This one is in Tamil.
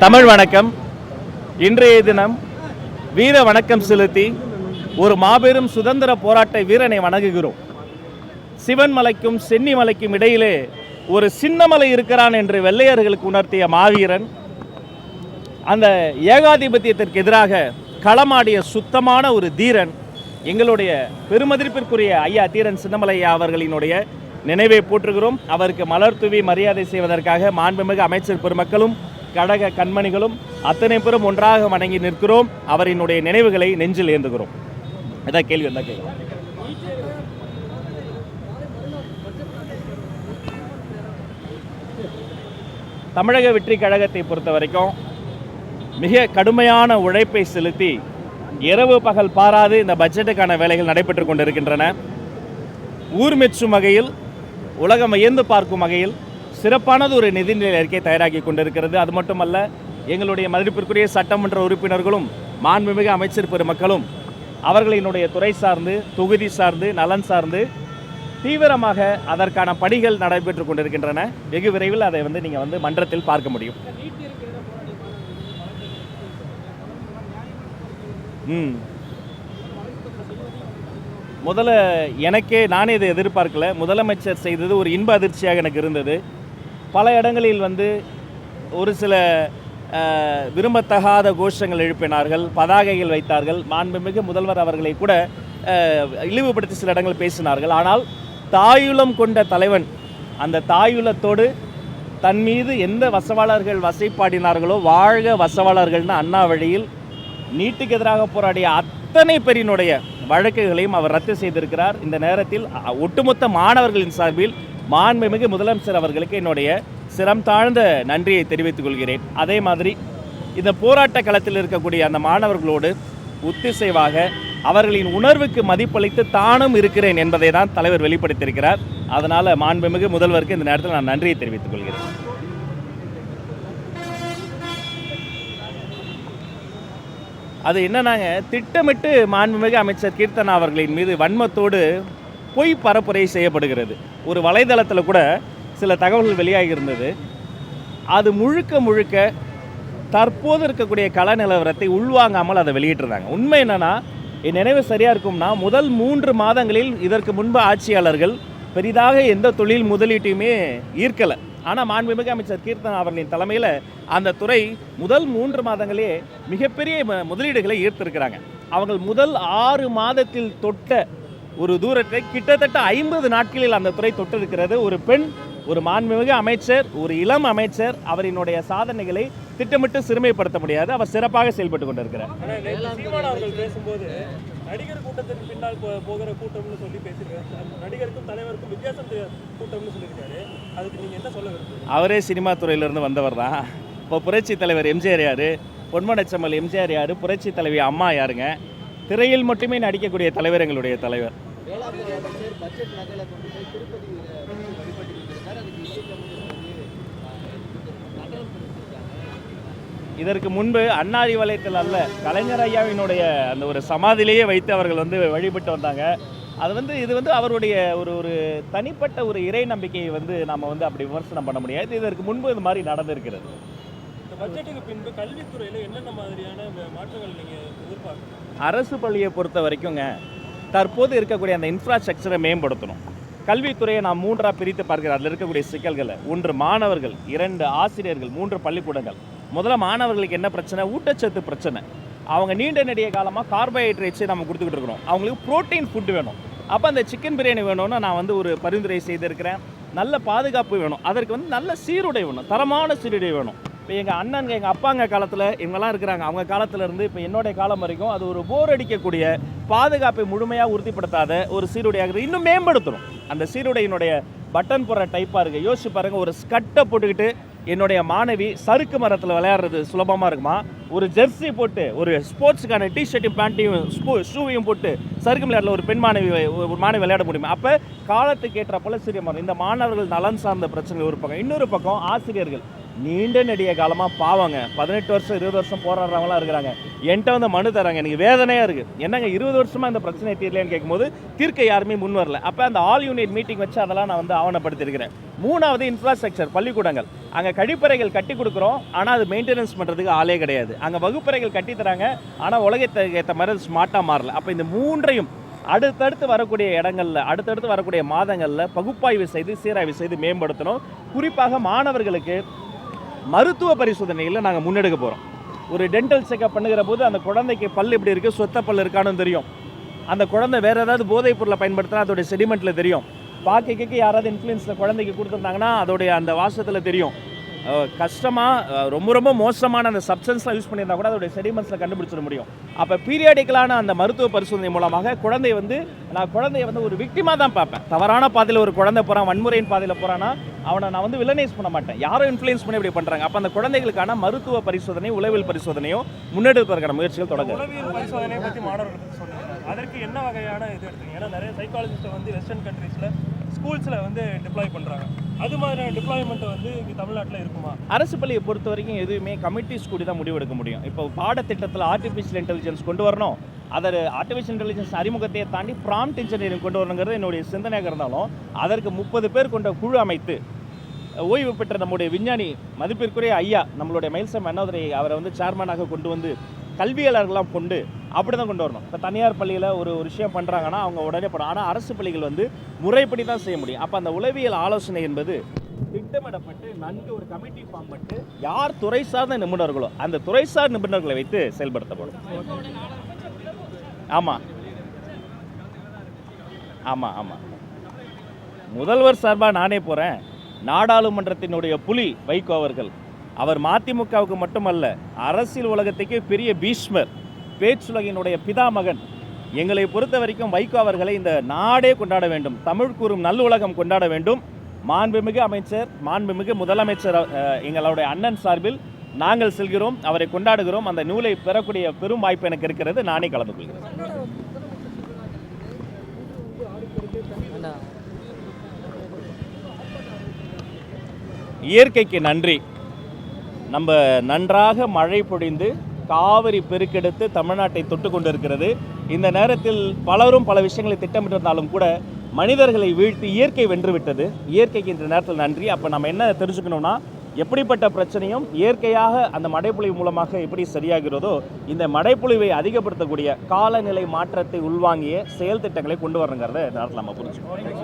தமிழ் வணக்கம். இன்றைய தினம் வீர வணக்கம் செலுத்தி ஒரு மாபெரும் சுதந்திர போராட்ட வீரனை வணங்குகிறோம். சிவன் மலைக்கும் சென்னி மலைக்கும் இடையிலே ஒரு சின்னமலை இருக்கிறான் என்று வெள்ளையர்களுக்கு உணர்த்திய மாவீரன், அந்த ஏகாதிபத்தியத்திற்கு எதிராக களமாடிய சுத்தமான ஒரு தீரன், எங்களுடைய பெருமதிப்பிற்குரிய ஐயா தீரன் சின்னமலையா அவர்களினுடைய நினைவை போற்றுகிறோம். அவருக்கு மலர் தூவி மரியாதை செய்வதற்காக மாண்புமிகு அமைச்சர் பெருமக்களும் கடக கண்மணிகளும் அத்தனை பேரும் ஒன்றாக வணங்கி நிற்கிறோம். அவரினுடைய நினைவுகளை நெஞ்சில் ஏந்துகிறோம். ஏதாவது கேள்வி இருந்தால் கேட்கலாம். தமிழக வெற்றி கழகத்தை பொறுத்த வரைக்கும் மிக கடுமையான உழைப்பை செலுத்தி இரவு பகல் பாராது இந்த பட்ஜெட்டுக்கான வேலைகள் நடைபெற்று கொண்டிருக்கின்றன. ஊர் மெச்சும் வகையில், உலகம் வியந்து பார்க்கும் வகையில் சிறப்பானது ஒரு நிதிநிலை அறிக்கை தயாராகி கொண்டிருக்கிறது. அது மட்டுமல்ல, எங்களுடைய மதிப்பிற்குரிய சட்டமன்ற உறுப்பினர்களும் மாண்புமிகு அமைச்சர் பெருமக்களும் அவர்களினுடைய துறை சார்ந்து, தொகுதி சார்ந்து, நலன் சார்ந்து தீவிரமாக அதற்கான பணிகள் நடைபெற்று கொண்டிருக்கின்றன. வெகு விரைவில் அதை நீங்கள் மன்றத்தில் பார்க்க முடியும். முதல்ல எனக்கே நானே இதை எதிர்பார்க்கல. முதலமைச்சர் செய்தது ஒரு இன்ப அதிர்ச்சியாக எனக்கு இருந்தது. பல இடங்களில் ஒரு சில விரும்பத்தகாத கோஷங்கள் எழுப்பினார்கள், பதாகைகள் வைத்தார்கள். மாண்புமிகு முதல்வர் அவர்களை கூட இழிவுபடுத்தி சில இடங்கள் பேசினார்கள். ஆனால் தாயுளம் கொண்ட தலைவன், அந்த தாயுளத்தோடு தன் மீது எந்த வசவாளர்கள் வசைப்பாடினார்களோ, வாழ்க வசவாளர்கள்னு அண்ணா வழியில் நீட்டுக்கு எதிராக போராடிய அத்தனை பேரினுடைய வழக்குகளையும் அவர் ரத்து செய்திருக்கிறார். இந்த நேரத்தில் ஒட்டுமொத்த மாணவர்களின் சார்பில் மாண்புமிகு முதலமைச்சர் அவர்களுக்கு என்னுடைய சிரம் தாழ்ந்த நன்றியை தெரிவித்துக் கொள்கிறேன். அதே மாதிரி இந்த போராட்ட களத்தில் இருக்கக்கூடிய அந்த மாணவர்களோடு ஒத்திசைவாக அவர்களின் உணர்வுக்கு மதிப்பளித்து தானும் இருக்கிறேன் என்பதை தான் தலைவர் வெளிப்படுத்தியிருக்கிறார். அதனால் மாண்புமிகு முதல்வருக்கு இந்த நேரத்தில் நான் நன்றியை தெரிவித்துக் கொள்கிறேன். அது என்னன்னாங்க, திட்டமிட்டு மாண்புமிகு அமைச்சர் கீர்த்தனா அவர்களின் மீது வன்மத்தோடு பொய் பரப்புரை செய்யப்படுகிறது. ஒரு வலைதளத்தில் கூட சில தகவல்கள் வெளியாகி இருந்தது. அது முழுக்க தற்போது இருக்கக்கூடிய கள நிலவரத்தை உள்வாங்காமல் அதை வெளியிட்டிருந்தாங்க. உண்மை என்னென்னா, என் நினைவு சரியாக இருக்கும்னா, முதல் 3 மாதங்களில் இதற்கு முன்பு ஆட்சியாளர்கள் பெரிதாக எந்த தொழில் முதலீட்டையுமே ஈர்க்கலை. ஆனால் மாண்புமிகு அமைச்சர் கீர்த்தனா அவர்களின் தலைமையில் அந்த துறை முதல் 3 மாதங்களே மிகப்பெரிய முதலீடுகளை ஈர்த்திருக்கிறாங்க. அவங்க முதல் 6 மாதத்தில் தொட்ட ஒரு தூரத்தை கிட்டத்தட்ட 50 நாட்களில் அந்த துறை தொட்டிருக்கிறது. ஒரு பெண், ஒரு மாண்புமிகு அமைச்சர், ஒரு இளம் அமைச்சர், அவரினுடைய சாதனைகளை திட்டமிட்டு சிறுமைப்படுத்த முடியாது. அவர் சிறப்பாக செயல்பட்டு கொண்டிருக்கிறார். பேசும்போது நடிகர் கூட்டத்திற்கு பின்னால் போகிற கூட்டம்னு சொல்லி பேசியிருக்காரு. நடிகருக்கும் தலைவருக்கும் வித்தியாசம் கூட்டம்னு சொல்லியிருக்காரு. அதுக்கு நீங்கள் என்ன சொல்ல விரும்புகிறீங்க? அவரே சினிமா துறையிலிருந்து வந்தவர் தான். இப்போ புரட்சி தலைவர் எம்ஜிஆர் யார், பொன்மனச்செம்மல் எம்ஜிஆர் யார், புரட்சி தலைவி அம்மா யாருங்க? திரையில் மட்டுமே நடிக்கக்கூடிய தலைவர் எங்களுடைய தலைவர். இதற்கு முன்பு அண்ணாரி வலயத்தில் அல்ல, கலைஞர் ஐயாவினுடைய அந்த ஒரு சமாதியிலேயே வைத்து அவர்கள் வழிபட்டு வந்தாங்க. அது இது அவருடைய ஒரு தனிப்பட்ட ஒரு இறை நம்பிக்கையை நம்ம அப்படி விமர்சனம் பண்ண முடியாது. இதற்கு முன்பு இது மாதிரி நடந்திருக்கிறது. இந்த பட்ஜெட்டுக்கு பின்பு கல்வித்துறையில் என்னென்ன மாதிரியான மாற்றங்கள் நீங்கள் எதிர்பார்க்கணும்? அரசு பள்ளியை பொறுத்த வரைக்குங்க, தற்போது இருக்கக்கூடிய அந்த இன்ஃப்ராஸ்ட்ரக்சரை மேம்படுத்தணும். கல்வித்துறையை நாம் 3ஆக பிரித்து பார்க்கிறோம். அதில் இருக்கக்கூடிய சிக்கல்களை, 1 மாணவர்கள், 2 ஆசிரியர்கள், 3 பள்ளிக்கூடங்கள். முதல்ல மாணவர்களுக்கு என்ன பிரச்சனை? ஊட்டச்சத்து பிரச்சனை. அவங்க நீண்ட நெடிய காலமாக கார்போஹைட்ரேட்ஸை நம்ம கொடுத்துக்கிட்டு இருக்கிறோம். அவங்களுக்கு ப்ரோட்டீன் ஃபுட்டு வேணும். அப்போ அந்த சிக்கன் பிரியாணி வேணும்னு நான் ஒரு பரிந்துரை செய்திருக்கிறேன். நல்ல பாதுகாப்பு வேணும். அதற்கு நல்ல சீருடை வேணும், தரமான சீருடை வேணும். இப்போ எங்கள் அண்ணன், எங்கள் அப்பாங்க காலத்தில் இவங்கெல்லாம் இருக்கிறாங்க. அவங்க காலத்திலேருந்து இப்போ என்னுடைய காலம் வரைக்கும் அது ஒரு போர் அடிக்கக்கூடிய, பாதுகாப்பை முழுமையாக உறுதிப்படுத்தாத ஒரு சீருடையாக இன்னும் மேம்படுத்தணும். அந்த சீருடையினுடைய பட்டன் போடுற டைப்பாக இருக்குது. யோசிச்சு பாருங்கள், ஒரு ஸ்கர்ட்டை போட்டுக்கிட்டு என்னுடைய மாணவி சறுக்கு மரத்தில் விளையாடுறது சுலபமாக இருக்குமா? ஒரு ஜெர்சி போட்டு, ஒரு ஸ்போர்ட்ஸுக்கான டிஷர்ட்டையும் பேண்ட்டையும் ஷூவையும் போட்டு சறுக்கு விளையாடல ஒரு மாணவி விளையாட முடியுமா? அப்போ காலத்துக்கு ஏற்ற போல சிறிய மாறும். இந்த மாணவர்கள் நலன் சார்ந்த பிரச்சனைகள் ஒரு பக்கம். இன்னொரு பக்கம் ஆசிரியர்கள் நீண்ட நெடிய காலமாக பாவங்க 18 வருஷம் 20 வருஷம் போராடுறவங்களாம் இருக்கிறாங்க. என்கிட்ட வந்து மனு தராங்க, எனக்கு வேதனையாக இருக்குது. என்னங்க 20 வருஷமாக இந்த பிரச்சனை தீரலைன்னு கேட்கும்போது தீர்க்க யாருமே முன் வரல. அப்போ அந்த ஆல் யூனிட் மீட்டிங் வச்சு அதெல்லாம் நான் வந்து ஆவணப்படுத்தியிருக்கிறேன். 3வது இன்ஃப்ராஸ்ட்ரக்சர் பள்ளிக்கூடங்கள். அங்கே கழிப்பறைகள் கட்டி கொடுக்குறோம், ஆனால் அது மெயின்டெனன்ஸ் பண்ணுறதுக்கு ஆளே கிடையாது. அங்கே வகுப்பறைகள் கட்டி தராங்க, ஆனால் உலகத்துக்கு ஏற்ற மாதிரி ஸ்மார்ட்டாக மாறல. அப்போ இந்த 3ஐயும் அடுத்தடுத்து வரக்கூடிய இடங்களில், அடுத்தடுத்து வரக்கூடிய மாதங்களில் பகுப்பாய்வு செய்து சீராய்வு செய்து மேம்படுத்தணும். குறிப்பாக மாணவர்களுக்கு மருத்துவ பரிசோதனையில் நாங்கள் முன்னெடுக்க போகிறோம். ஒரு டென்டல் செக்அப் பண்ணுகிற போது அந்த குழந்தைக்கு பல் எப்படி இருக்குது, சொத்த பல் இருக்கான்னு தெரியும். அந்த குழந்தை வேறு ஏதாவது போதைப் பொருளை பயன்படுத்தினா அதோடைய செடிமெண்ட்டில் தெரியும். பாக்கைக்கு யாராவது இன்ஃப்ளூயன்ஸில் குழந்தைக்கு கொடுத்துருந்தாங்கன்னா அதோடைய அந்த வாசத்தில் தெரியும். கஷ்டமாக ரொம்ப ரொம்ப மோசமான அந்த சப்ஸ்டன்ஸ்லாம் யூஸ் பண்ணியிருந்தா கூட அதோடைய செடிமெண்ட்ஸில் கண்டுபிடிச்சிட முடியும். அப்போ பீரியாடிக்கலான அந்த மருத்துவ பரிசோதனை மூலமாக நான் குழந்தைய வந்து ஒரு விக்டிமாக தான் பார்ப்பேன். தவறான பாதையில் ஒரு குழந்தை போகிறான், வன்முறையின் பாதையில் போகிறான்னா அவனை நான் வந்து வில்லனைஸ் பண்ண மாட்டேன். யாரும் இன்ஃப்ளூயன்ஸ் பண்ணி இப்படி பண்ணுறாங்க. அப்போ அந்த குழந்தைகளுக்கான மருத்துவ பரிசோதனை, உளவியல் பரிசோதனையோ முன்னெடுப்பதற்கான முயற்சிகள் தொடங்க. உளவியல் பரிசோதனையை பற்றி மாணவர்களுக்கு சொன்னீங்க, அதற்கு என்ன வகையான இது எடுத்தீங்க? ஏன்னா நிறைய சைக்காலஜிஸ்ட்டை வந்து வெஸ்டர்ன் கண்ட்ரீஸில் ஸ்கூல்ஸில் வந்து டிப்ளாய் பண்ணுறாங்க. அது மாதிரியான டிப்ளாய்மெண்ட் வந்து இங்கே தமிழ்நாட்டில் இருக்குமா? அரசு பள்ளியை பொறுத்த வரைக்கும் எதுவுமே கமிட்டிஸ் கூடி தான் முடிவெடுக்க முடியும். இப்போ பாடத்திட்டத்தில் ஆர்டிஃபிஷியல் இன்டெலிஜென்ஸ் கொண்டு வரணும், அதை ஆர்டிஃபிஷியல் இன்டெலிஜென்ஸ் அறிமுகத்தையே தாண்டி ப்ராம்ப்ட் இன்ஜினியரிங் கொண்டு வரணுங்கிறது என்னுடைய சிந்தனையாக இருந்தாலும் அதற்கு 30 பேர் கொண்ட குழு அமைத்து ஓய்வு பெற்ற நம்முடைய விஞ்ஞானி மதிப்பிற்குரிய ஐயா நம்மளுடைய மயில்சாமி அண்ணாதுரை அவரை வந்து சேர்மனாக கொண்டு வந்து கல்வியாளர்கள்லாம் கொண்டு அப்படி தான் கொண்டு வரணும். இப்போ தனியார் பள்ளியில் ஒரு விஷயம் பண்ணுறாங்கன்னா அவங்க உடனே பண்ணணும். ஆனால் அரசு பள்ளிகள் வந்து முறைப்படி தான் செய்ய முடியும். அப்போ அந்த உளவியல் ஆலோசனை என்பது திட்டமிடப்பட்டு நன்கு ஒரு கமிட்டி ஃபார்ம் பண்ணி யார் துறை சார்ந்த நிபுணர்களோ அந்த துறை சார் நிபுணர்களை வைத்து செயல்படுத்தப்படும். ஆமாம் ஆமாம் ஆமாம் முதல்வர் சார்பாக நானே போகிறேன். நாடாளுமன்றத்தினுடைய புலி வைகோ அவர்கள், அவர் மதிமுகவுக்கு மட்டுமல்ல அரசியல் உலகத்துக்கே பெரிய பீஷ்மர், பேச்சுலகினுடைய பிதாமகன். எங்களை பொறுத்த வரைக்கும் வைகோ அவர்களை இந்த நாடே கொண்டாட வேண்டும், தமிழ் கூறும் நல்லுலகம் கொண்டாட வேண்டும். மாண்புமிகு அமைச்சர், மாண்புமிகு முதலமைச்சர் எங்களுடைய அண்ணன் சார்பில் நாங்கள் செல்கிறோம், அவரை கொண்டாடுகிறோம். அந்த நூலை பெறக்கூடிய பெரும் வாய்ப்பு எனக்கு இருக்கிறது, நானே கலந்து கொள்கிறேன். இயற்கைக்கு நன்றி. நம்ம நன்றாக மழை பொழிந்து காவிரி பெருக்கெடுத்து தமிழ்நாட்டை தொட்டு கொண்டு இருக்கிறது. இந்த நேரத்தில் பலரும் பல விஷயங்களை திட்டமிட்டிருந்தாலும் கூட மனிதர்களை வீழ்த்தி இயற்கை வென்றுவிட்டது. இயற்கைக்கு இந்த நேரத்தில் நன்றி. அப்போ நம்ம என்ன தெரிஞ்சுக்கணும்னா, எப்படிப்பட்ட பிரச்சனையும் இயற்கையாக அந்த மழைப்பொழிவு மூலமாக எப்படி சரியாகிறதோ இந்த மழைப்பொழிவை அதிகப்படுத்தக்கூடிய காலநிலை மாற்றத்தை உள்வாங்கிய செயல் திட்டங்களை கொண்டு வரணுங்கிறத இந்த நேரத்தில் நம்ம புரிஞ்சுக்கணும்.